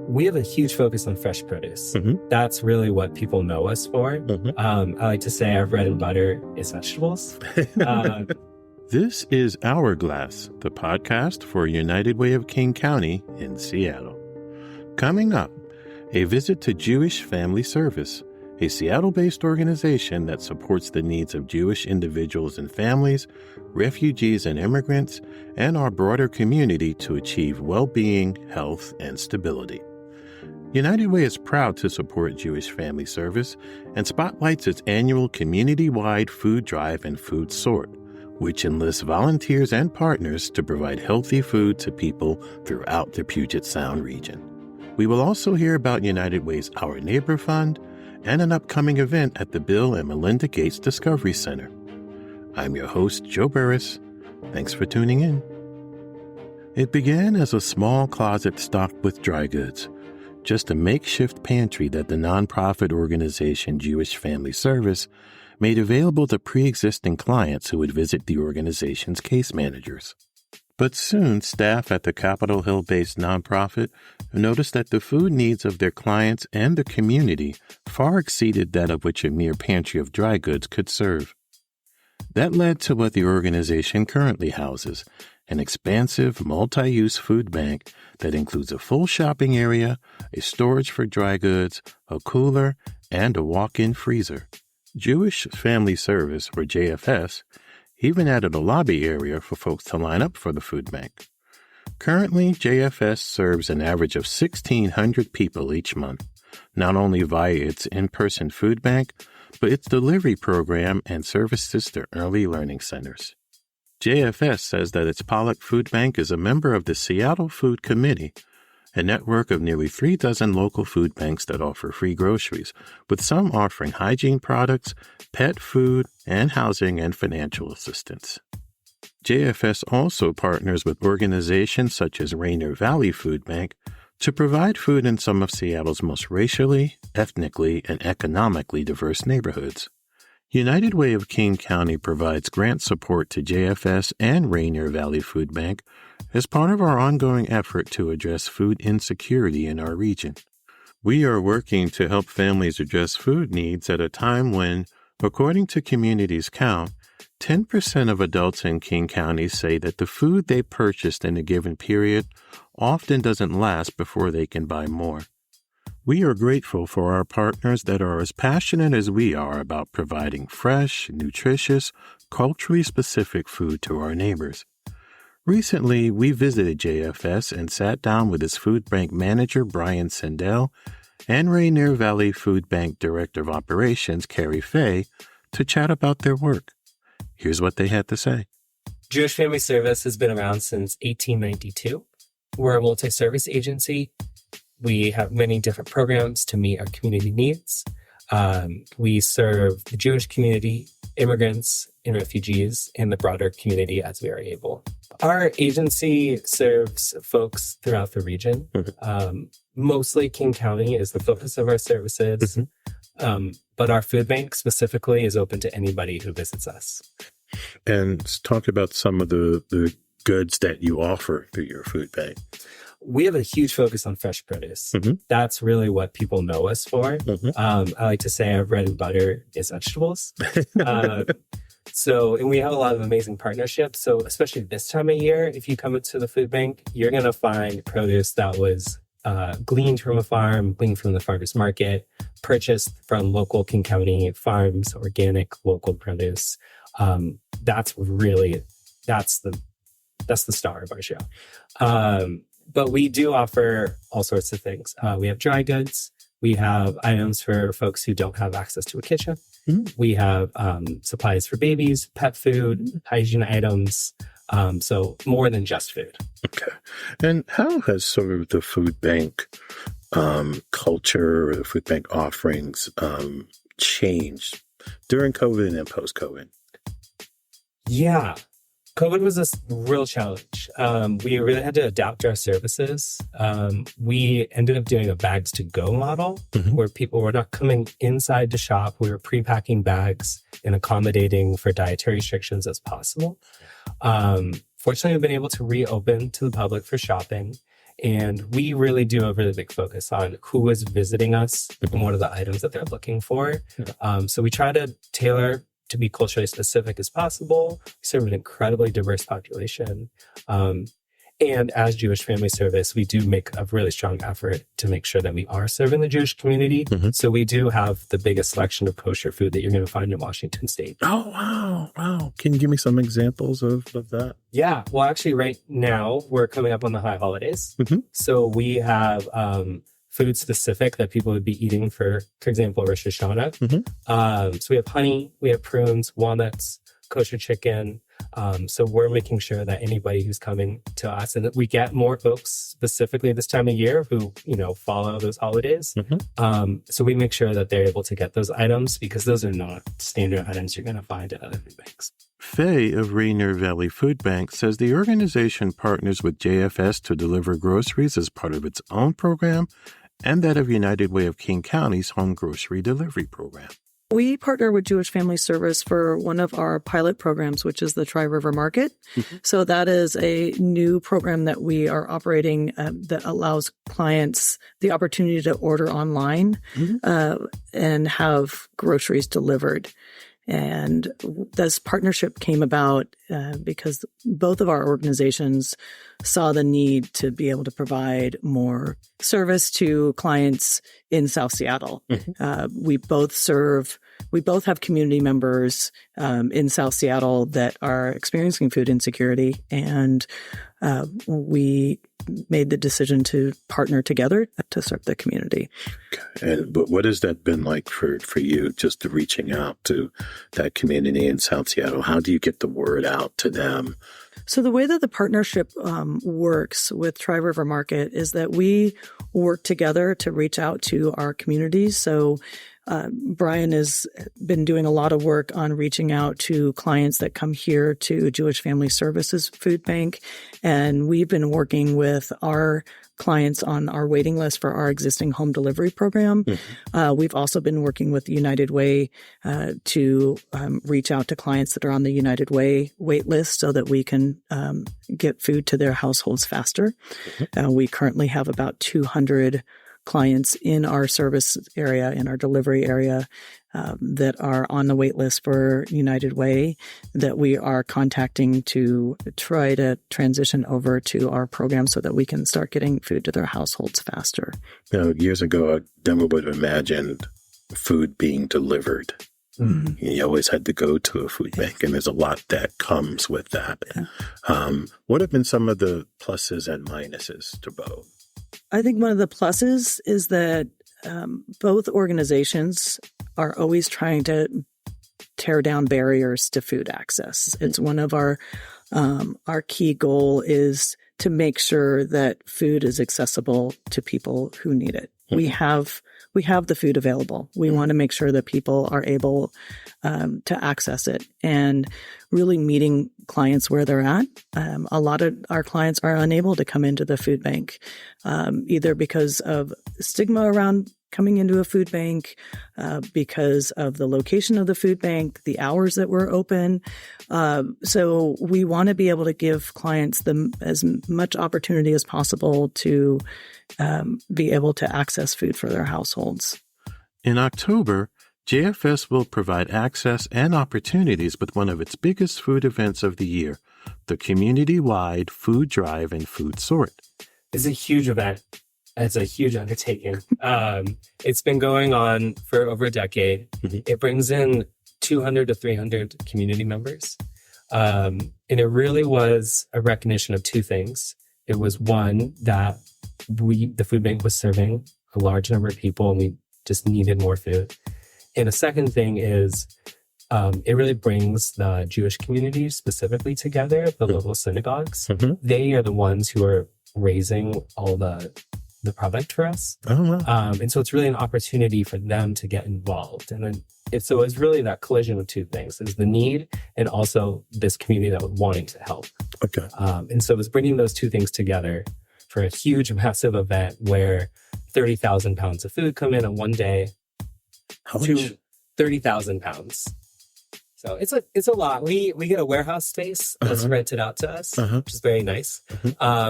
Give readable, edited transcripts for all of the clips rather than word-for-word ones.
We have a huge focus on fresh produce. That's really what people know us for. I like to say our bread and butter is vegetables. This is Hourglass, the podcast for United Way of King County in Seattle. Coming up, a visit to Jewish Family Service, a Seattle-based organization that supports the needs of Jewish individuals and families, refugees and immigrants, and our broader community to achieve well-being, health, and stability. United Way is proud to support Jewish Family Service and spotlights its annual community-wide food drive and food sort, which enlists volunteers and partners to provide healthy food to people throughout the Puget Sound region. We will also hear about United Way's Our Neighbor Fund and an upcoming event at the Bill and Melinda Gates Discovery Center. I'm your host, Joe Burris. Thanks for tuning in. It began as a small closet stocked with dry goods, just a makeshift pantry that the nonprofit organization Jewish Family Service made available to pre-existing clients who would visit the organization's case managers. But soon, staff at the Capitol Hill-based nonprofit noticed that the food needs of their clients and the community far exceeded that of which a mere pantry of dry goods could serve. That led to what the organization currently houses, an expansive, multi-use food bank that includes a full shopping area, a storage for dry goods, a cooler, and a walk-in freezer. Jewish Family Service, or JFS, even added a lobby area for folks to line up for the food bank. Currently, JFS serves an average of 1,600 people each month, not only via its in-person food bank, but its delivery program and services to early learning centers. JFS says that its Pollock Food Bank is a member of the Seattle Food Committee, a network of nearly 36 local food banks that offer free groceries, with some offering hygiene products, pet food, and housing and financial assistance. JFS also partners with organizations such as Rainier Valley Food Bank to provide food in some of Seattle's most racially, ethnically, and economically diverse neighborhoods. United Way of King County provides grant support to JFS and Rainier Valley Food Bank as part of our ongoing effort to address food insecurity in our region. We are working to help families address food needs at a time when, according to Communities Count, 10% of adults in King County say that the food they purchased in a given period often doesn't last before they can buy more. We are grateful for our partners that are as passionate as we are about providing fresh, nutritious, culturally specific food to our neighbors. Recently, we visited JFS and sat down with its food bank manager, Brian Sendell, and Rainier Valley Food Bank Director of Operations, Carrie Fay, to chat about their work. Here's what they had to say. Jewish Family Service has been around since 1892. We're a multi-service agency. We have many different programs to meet our community needs. We serve the Jewish community, immigrants, and refugees, and the broader community as we are able. Our agency serves folks throughout the region. Mostly King County is the focus of our services, but our food bank specifically is open to anybody who visits us. And let's talk about some of the goods that you offer through your food bank. We have a huge focus on fresh produce. That's really what people know us for. I like to say our bread and butter is vegetables. And we have a lot of amazing partnerships. So especially this time of year, if you come into the food bank, you're going to find produce that was gleaned from a farm, gleaned from the farmer's market, purchased from local King County farms, organic local produce. That's the star of our show. But we do offer all sorts of things. We have dry goods. We have items for folks who don't have access to a kitchen. We have supplies for babies, pet food, hygiene items. So more than just food. Okay. And how has sort of the food bank culture or the food bank offerings changed during COVID and post-COVID? Yeah. COVID was a real challenge. We really had to adapt our services. We ended up doing a bags to go model where people were not coming inside to shop. We were pre-packing bags and accommodating for dietary restrictions as possible. Fortunately, we've been able to reopen to the public for shopping. And we really do a really big focus on who is visiting us and what are the items that they're looking for. So we try to tailor to be culturally specific as possible. We serve an incredibly diverse population. And as Jewish Family Service, we do make a really strong effort to make sure that we are serving the Jewish community. So we do have the biggest selection of kosher food that you're going to find in Washington State. Oh, wow. Wow. Can you give me some examples of that? Yeah. Well, actually, right now, we're coming up on the high holidays. So we have food specific that people would be eating for example, Rosh Hashanah. So we have honey, we have prunes, walnuts, kosher chicken. So we're making sure that anybody who's coming to us, and that we get more folks specifically this time of year who, follow those holidays. So we make sure that they're able to get those items because those are not standard items you're going to find at other food banks. Faye of Rainier Valley Food Bank says the organization partners with JFS to deliver groceries as part of its own program and that of United Way of King County's home grocery delivery program. We partner with Jewish Family Service for one of our pilot programs, which is the Tri-River Market. So that is a new program that we are operating that allows clients the opportunity to order online and have groceries delivered. And this partnership came about because both of our organizations saw the need to be able to provide more service to clients in South Seattle. We both have community members in South Seattle that are experiencing food insecurity, and we made the decision to partner together to serve the community. But what has that been like for you, just reaching out to that community in South Seattle? How do you get the word out to them? So the way that the partnership works with Tri-River Market is that we work together to reach out to our communities. So Brian has been doing a lot of work on reaching out to clients that come here to Jewish Family Services Food Bank. And we've been working with our clients on our waiting list for our existing home delivery program. We've also been working with United Way to reach out to clients that are on the United Way wait list so that we can get food to their households faster. We currently have about 200 clients in our service area, in our delivery area, that are on the wait list for United Way that we are contacting to try to transition over to our program so that we can start getting food to their households faster. Years ago, I never would have imagined food being delivered. You always had to go to a food bank, and there's a lot that comes with that. What have been some of the pluses and minuses to both? I think one of the pluses is that both organizations are always trying to tear down barriers to food access. It's one of our key goal is to make sure that food is accessible to people who need it. We have the food available. We want to make sure that people are able to access it, and really meeting clients where they're at. A lot of our clients are unable to come into the food bank, either because of stigma around coming into a food bank, because of the location of the food bank, the hours that we're open. So we want to be able to give clients as much opportunity as possible to be able to access food for their households. In October, JFS will provide access and opportunities with one of its biggest food events of the year, the community-wide food drive and food sort. It's a huge event. It's a huge undertaking. It's been going on for over a decade. It brings in 200 to 300 community members. And it really was a recognition of two things. It was one, that the food bank was serving a large number of people and we just needed more food. And the second thing is it really brings the Jewish community specifically together, the local synagogues. They are the ones who are raising all the product for us. And so it's really an opportunity for them to get involved. And then it's really that collision of two things. There's the need and also this community that was wanting to help. And so it's bringing those two things together for a huge, massive event where 30,000 pounds of food come in on one day. How much? 30,000 pounds. So it's a lot. We get a warehouse space that's rented out to us, which is very nice.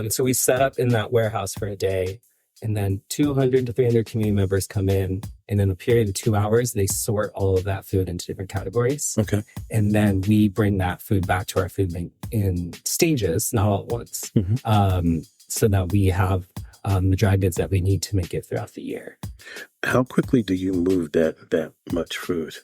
So we set up in that warehouse for a day, and then 200 to 300 community members come in, and in a period of 2 hours, they sort all of that food into different categories. Okay. And then we bring that food back to our food bank in stages, not all at once, so that we have the dry goods that we need to make it throughout the year. How quickly do you move that much food?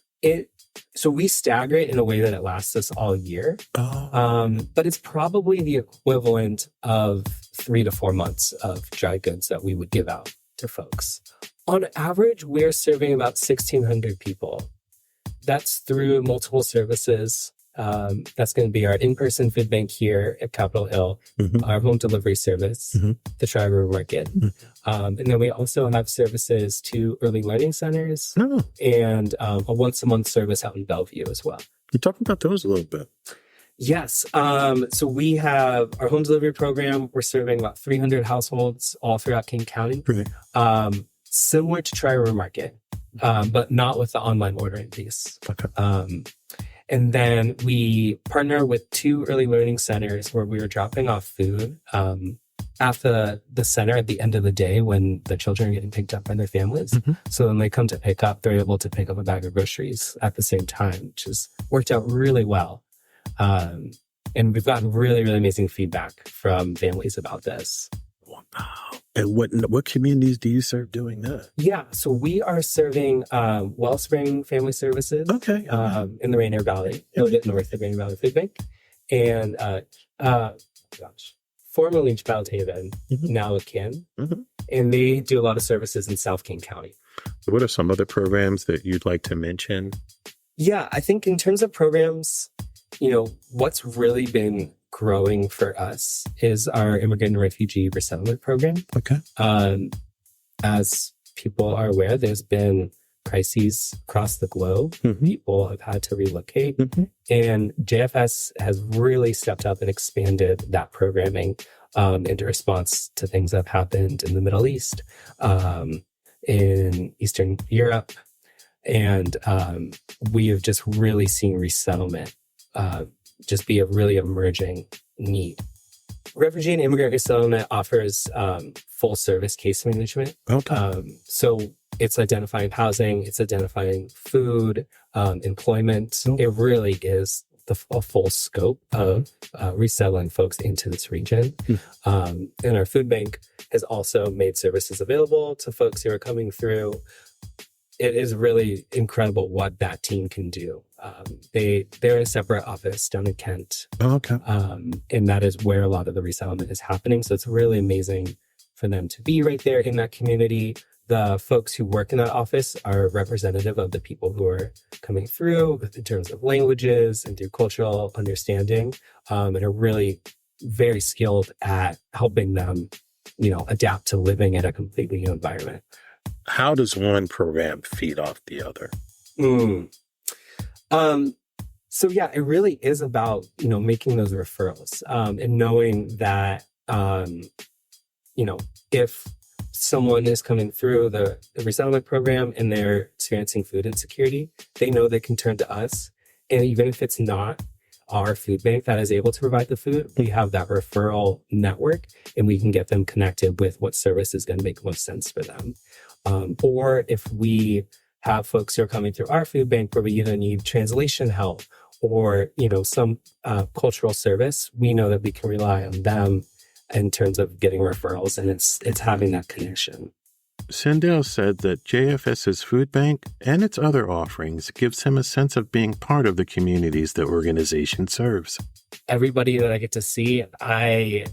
So we stagger it in a way that it lasts us all year. But it's probably the equivalent of 3 to 4 months of dry goods that we would give out to folks. On average, we're serving about 1,600 people. That's through multiple services. That's going to be our in-person food bank here at Capitol Hill, our home delivery service, the Tri-River Market. And then we also have services to early learning centers and a once-a-month service out in Bellevue as well. You talk about those a little bit. Yes. So we have our home delivery program. We're serving about 300 households all throughout King County. Similar to Tri-River Market, but not with the online ordering piece. And then we partner with 2 early learning centers where we are dropping off food at the center at the end of the day when the children are getting picked up by their families. So when they come to pick up, they're able to pick up a bag of groceries at the same time, which has worked out really well. And we've gotten really, really amazing feedback from families about this. Wow. And what communities do you serve doing that? Yeah, so we are serving Wellspring Family Services in the Rainier Valley, a little bit north of Rainier Valley Food Bank, and formerly Child Haven, now Akin, and they do a lot of services in South King County. What are some other programs that you'd like to mention? Yeah, I think in terms of programs, what's really been growing for us is our immigrant and refugee resettlement program. As people are aware, there's been crises across the globe. People have had to relocate. And JFS has really stepped up and expanded that programming into response to things that have happened in the Middle East, in Eastern Europe. And we have just really seen resettlement just be a really emerging need. Refugee and immigrant resettlement offers full service case management. So it's identifying housing, it's identifying food, employment. It really is a full scope of resettling folks into this region. And our food bank has also made services available to folks who are coming through. It is really incredible what that team can do. They're in a separate office down in Kent. And that is where a lot of the resettlement is happening. So it's really amazing for them to be right there in that community. The folks who work in that office are representative of the people who are coming through in terms of languages and through cultural understanding, and are really very skilled at helping them, adapt to living in a completely new environment. How does one program feed off the other? So yeah, it really is about, making those referrals, and knowing that, if someone is coming through the resettlement program and they're experiencing food insecurity, they know they can turn to us. And even if it's not our food bank that is able to provide the food, we have that referral network and we can get them connected with what service is going to make most sense for them. Or if we have folks who are coming through our food bank where we either need translation help or, some cultural service, we know that we can rely on them in terms of getting referrals, and it's having that connection. Sandell said that JFS's food bank and its other offerings gives him a sense of being part of the communities the organization serves. Everybody that I get to see, I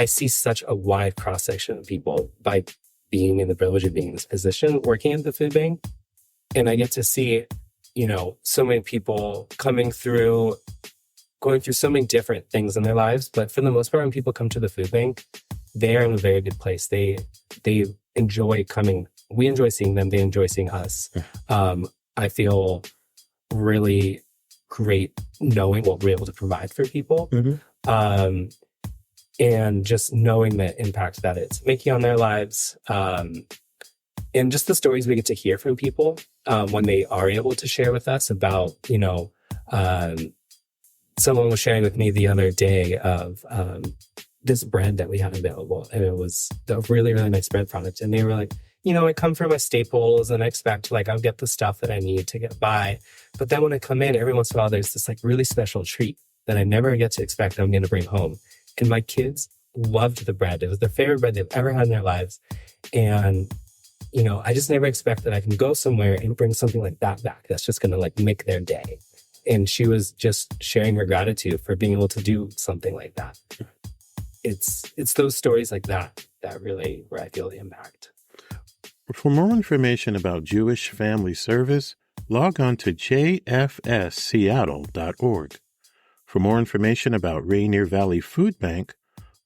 see such a wide cross-section of people by being in the privilege of being in this position, working at the food bank. And I get to see, so many people going through so many different things in their lives. But for the most part, when people come to the food bank, they are in a very good place. They enjoy coming. We enjoy seeing them. They enjoy seeing us. I feel really great knowing what we're able to provide for people. And just knowing the impact that it's making on their lives. And just the stories we get to hear from people when they are able to share with us about, someone was sharing with me the other day of this bread that we had available, and it was a really, really nice bread product. And they were like, I come from my staples and I expect I'll get the stuff that I need to get by. But then when I come in, every once in a while, there's this really special treat that I never get to expect I'm going to bring home. And my kids loved the bread. It was their favorite bread they've ever had in their lives. And, I just never expect that I can go somewhere and bring something like that back. That's just going to make their day. And she was just sharing her gratitude for being able to do something like that. It's those stories like that really where I feel the impact. For more information about Jewish Family Service, log on to jfsseattle.org. For more information about Rainier Valley Food Bank,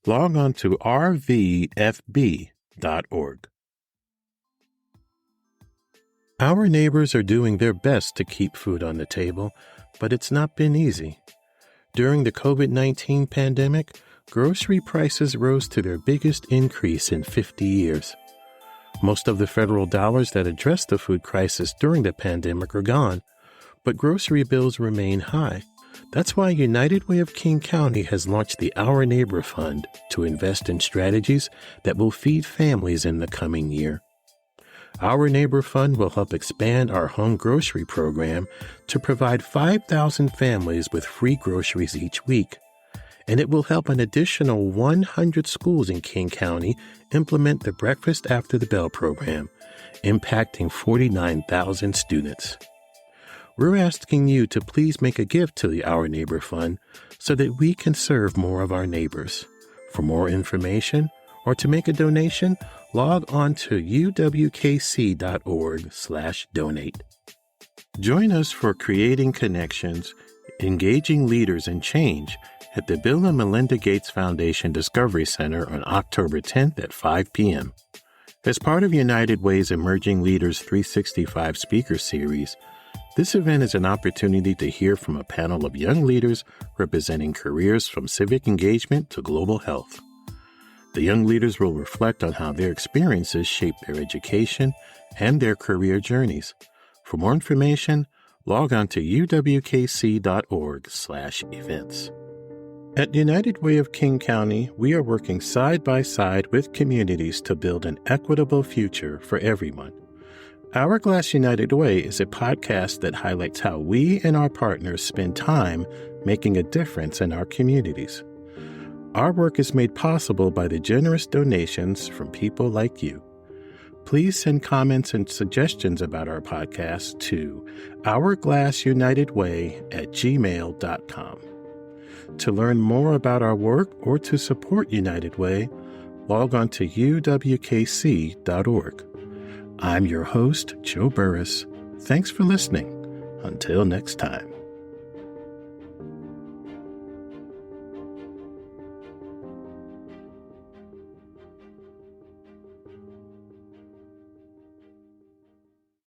log on to rvfb.org. Our neighbors are doing their best to keep food on the table, but it's not been easy. During the COVID-19 pandemic, grocery prices rose to their biggest increase in 50 years. Most of the federal dollars that addressed the food crisis during the pandemic are gone, but grocery bills remain high. That's why United Way of King County has launched the Our Neighbor Fund to invest in strategies that will feed families in the coming year. Our Neighbor Fund will help expand our home grocery program to provide 5,000 families with free groceries each week. And it will help an additional 100 schools in King County implement the Breakfast After the Bell program, impacting 49,000 students. We're asking you to please make a gift to the Our Neighbor Fund so that we can serve more of our neighbors. For more information or to make a donation, log on to uwkc.org/donate. Join us for Creating Connections, Engaging Leaders in Change at the Bill and Melinda Gates Foundation Discovery Center on October 10th at 5 p.m. As part of United Way's Emerging Leaders 365 Speaker Series, this event is an opportunity to hear from a panel of young leaders representing careers from civic engagement to global health. The young leaders will reflect on how their experiences shape their education and their career journeys. For more information, log on to uwkc.org/events. At United Way of King County, we are working side by side with communities to build an equitable future for everyone. Hourglass United Way is a podcast that highlights how we and our partners spend time making a difference in our communities. Our work is made possible by the generous donations from people like you. Please send comments and suggestions about our podcast to hourglassunitedway@gmail.com. To learn more about our work or to support United Way, log on to uwkc.org. I'm your host, Joe Burris. Thanks for listening. Until next time.